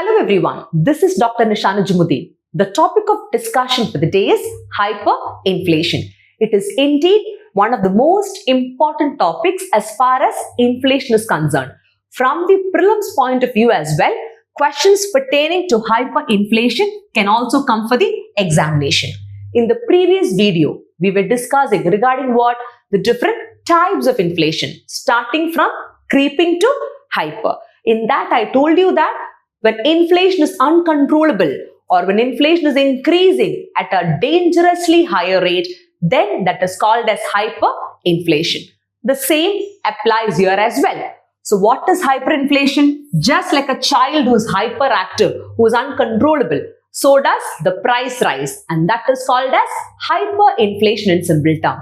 Hello everyone, this is Dr. Nisha Nujumudeen. The topic of discussion for the day is hyperinflation. It is indeed one of the most important topics as far as inflation is concerned. From the prelims point of view as well, questions pertaining to hyperinflation can also come for the examination. In the previous video, we were discussing regarding what the different types of inflation, starting from creeping to hyper. In that, I told you that when inflation is uncontrollable or when inflation is increasing at a dangerously higher rate, then that is called as hyperinflation. The same applies here as well. So what is hyperinflation? Just like a child who is hyperactive, who is uncontrollable, so does the price rise, and that is called as hyperinflation in simple term.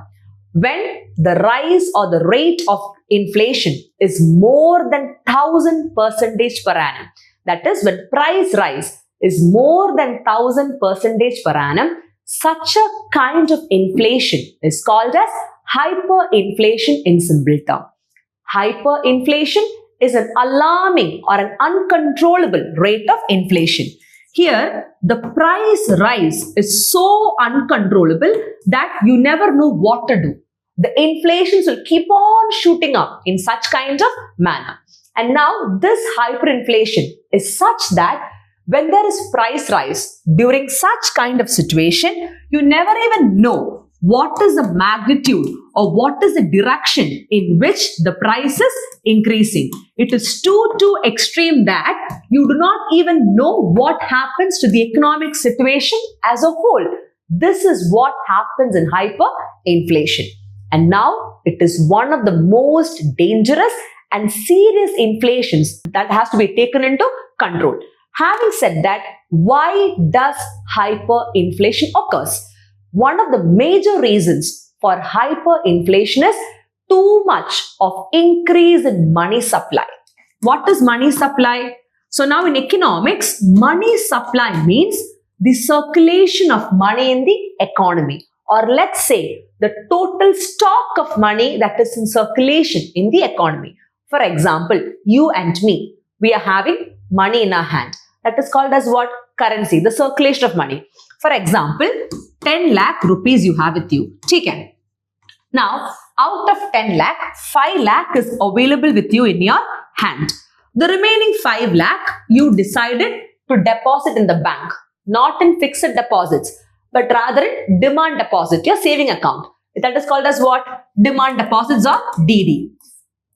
When the rise or the rate of inflation is more than 1000% per annum, that is when price rise is more than 1000% per annum, such a kind of inflation is called as hyperinflation in simple term. Hyperinflation is an alarming or an uncontrollable rate of inflation. Here, the price rise is so uncontrollable that you never know what to do. The inflations will keep on shooting up in such kind of manner. And now this hyperinflation is such that when there is price rise during such kind of situation, you never even know what is the magnitude or what is the direction in which the price is increasing. It is too extreme that you do not even know what happens to the economic situation as a whole. This is what happens in hyperinflation. And now it is one of the most dangerous and serious inflations that has to be taken into control. Having said that, why does hyperinflation occurs? One of the major reasons for hyperinflation is too much of increase in money supply. What is money supply? So now in economics, money supply means the circulation of money in the economy, or let's say the total stock of money that is in circulation in the economy. For example, you and me, we are having money in our hand. That is called as what? Currency, the circulation of money. For example, 10 lakh rupees you have with you. Okay. Now, out of 10 lakh, 5 lakh is available with you in your hand. The remaining 5 lakh, you decided to deposit in the bank, not in fixed deposits, but rather in demand deposit, your saving account. That is called as what? Demand deposits or DD.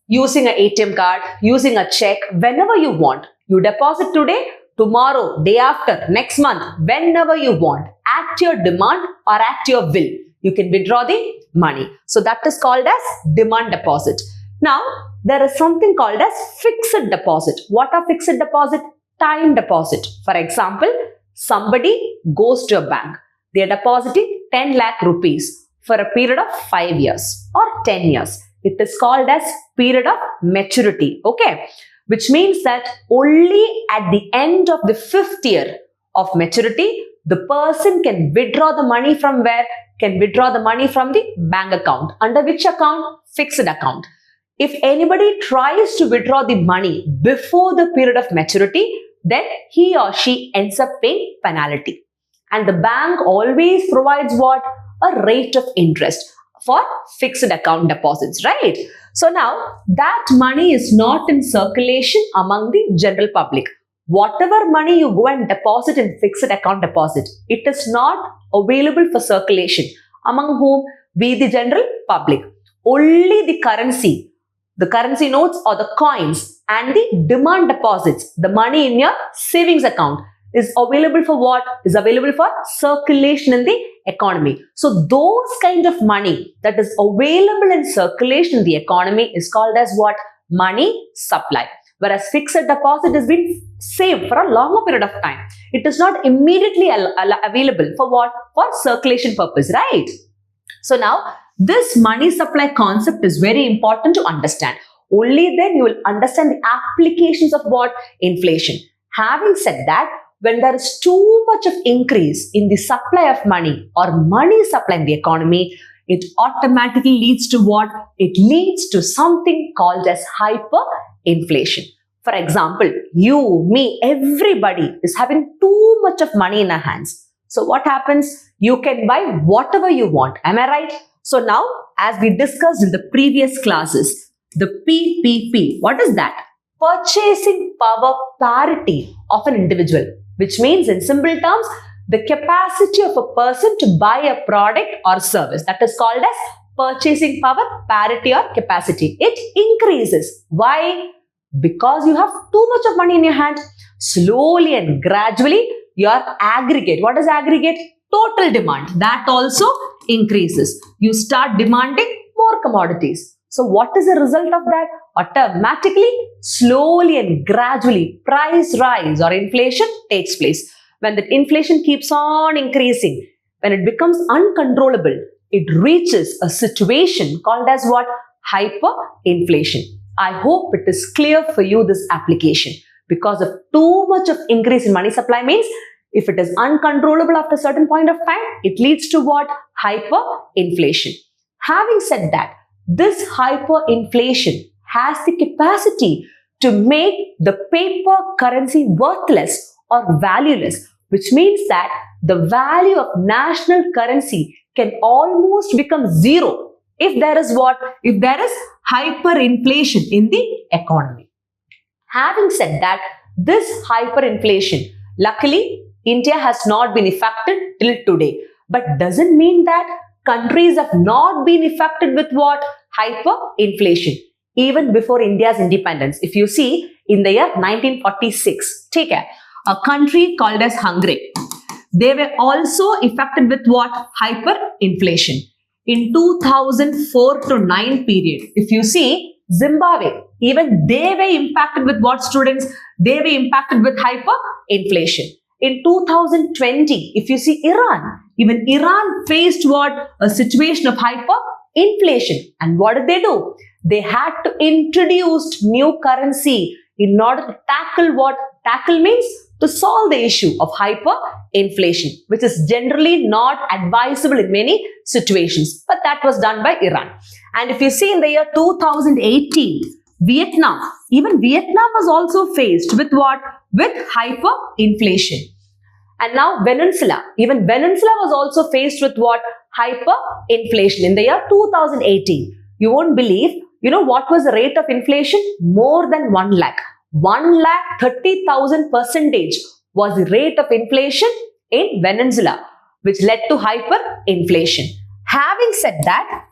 Using an ATM card, using a check, whenever you want. You deposit today, tomorrow, day after, next month, whenever you want, at your demand or at your will, you can withdraw the money. So that is called as demand deposit. Now, there is something called as fixed deposit. What are fixed deposit? Time deposit. For example, somebody goes to a bank. They are depositing 10 lakh rupees for a period of 5 years or 10 years. It is called as period of maturity. Okay. Which means that only at the end of the 5th year of maturity, the person can withdraw the money from where? Can withdraw the money from the bank account. Under which account? Fixed account. If anybody tries to withdraw the money before the period of maturity, then he or she ends up paying penalty. And the bank always provides what? A rate of interest for fixed account deposits, right? So now that money is not in circulation among the general public. Whatever money you go and deposit in fixed account deposit, it is not available for circulation. Among whom? We the general public. Only the currency notes or the coins and the demand deposits, the money in your savings account is available for what? Is available for circulation in the economy. So those kind of money that is available in circulation in the economy is called as what? Money supply. Whereas fixed deposit has been saved for a longer period of time. It is not immediately available for what? For circulation purpose, right? So now this money supply concept is very important to understand. Only then you will understand the applications of what? Inflation. Having said that, when there is too much of increase in the supply of money or money supply in the economy, it automatically leads to what? It leads to something called as hyperinflation. For example, you, me, everybody is having too much of money in our hands. So what happens? You can buy whatever you want. Am I right? So now, as we discussed in the previous classes, the PPP, what is that? Purchasing power parity of an individual, which means in simple terms, the capacity of a person to buy a product or service. That is called as purchasing power parity or capacity. It increases. Why? Because you have too much of money in your hand. Slowly and gradually, your aggregate, what is aggregate? Total demand, that also increases. You start demanding more commodities. So what is the result of that? Automatically, slowly and gradually, price rise or inflation takes place. When the inflation keeps on increasing, when it becomes uncontrollable, it reaches a situation called as what? Hyperinflation. I hope it is clear for you, this application. Because of too much of increase in money supply means, if it is uncontrollable after a certain point of time, it leads to what? Hyperinflation. Having said that, this hyperinflation has the capacity to make the paper currency worthless or valueless, which means that the value of national currency can almost become zero if there is what? If there is hyperinflation in the economy. Having said that, this hyperinflation, luckily, India has not been affected till today. But doesn't mean that countries have not been affected with what? Hyperinflation. Even before India's independence. If you see, in the year 1946, take care, a country called as Hungary. They were also affected with what? Hyperinflation. In 2004 to 9 period, if you see, Zimbabwe, even they were impacted with what, students? They were impacted with hyperinflation. In 2020, if you see Iran, even Iran faced what? A situation of hyperinflation. And what did they do? They had to introduce new currency in order to tackle what? Tackle means to solve the issue of hyperinflation, which is generally not advisable in many situations. But that was done by Iran. And if you see in the year 2018, Vietnam, even Vietnam was also faced with what? With hyperinflation. And now Venezuela, even Venezuela was also faced with what? Hyperinflation in the year 2018. You won't believe, you know what was the rate of inflation? More than 1 lakh. 1,30,000% was the rate of inflation in Venezuela, which led to hyperinflation. Having said that,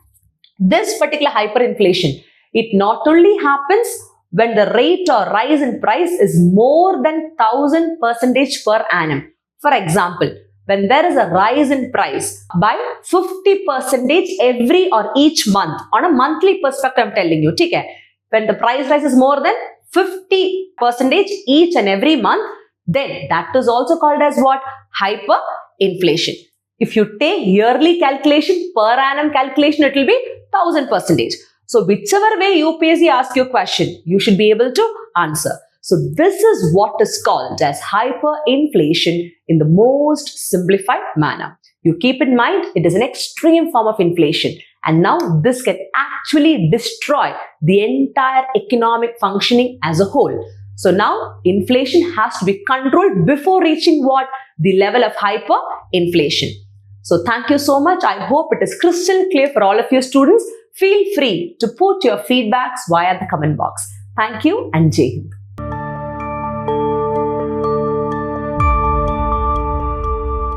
this particular hyperinflation, it not only happens when the rate or rise in price is more than 1,000% per annum. For example, when there is a rise in price by 50% every or each month, on a monthly perspective, I'm telling you, okay? When the price rises more than 50% each and every month, then that is also called as what? Hyperinflation. If you take yearly calculation, per annum calculation, it will be 1,000%. So whichever way UPSC asks you a question, you should be able to answer. So this is what is called as hyperinflation in the most simplified manner. You keep in mind, it is an extreme form of inflation. And now this can actually destroy the entire economic functioning as a whole. So now inflation has to be controlled before reaching what? The level of hyperinflation. So thank you so much. I hope it is crystal clear for all of you students. Feel free to put your feedbacks via the comment box. Thank you and Jai Hind.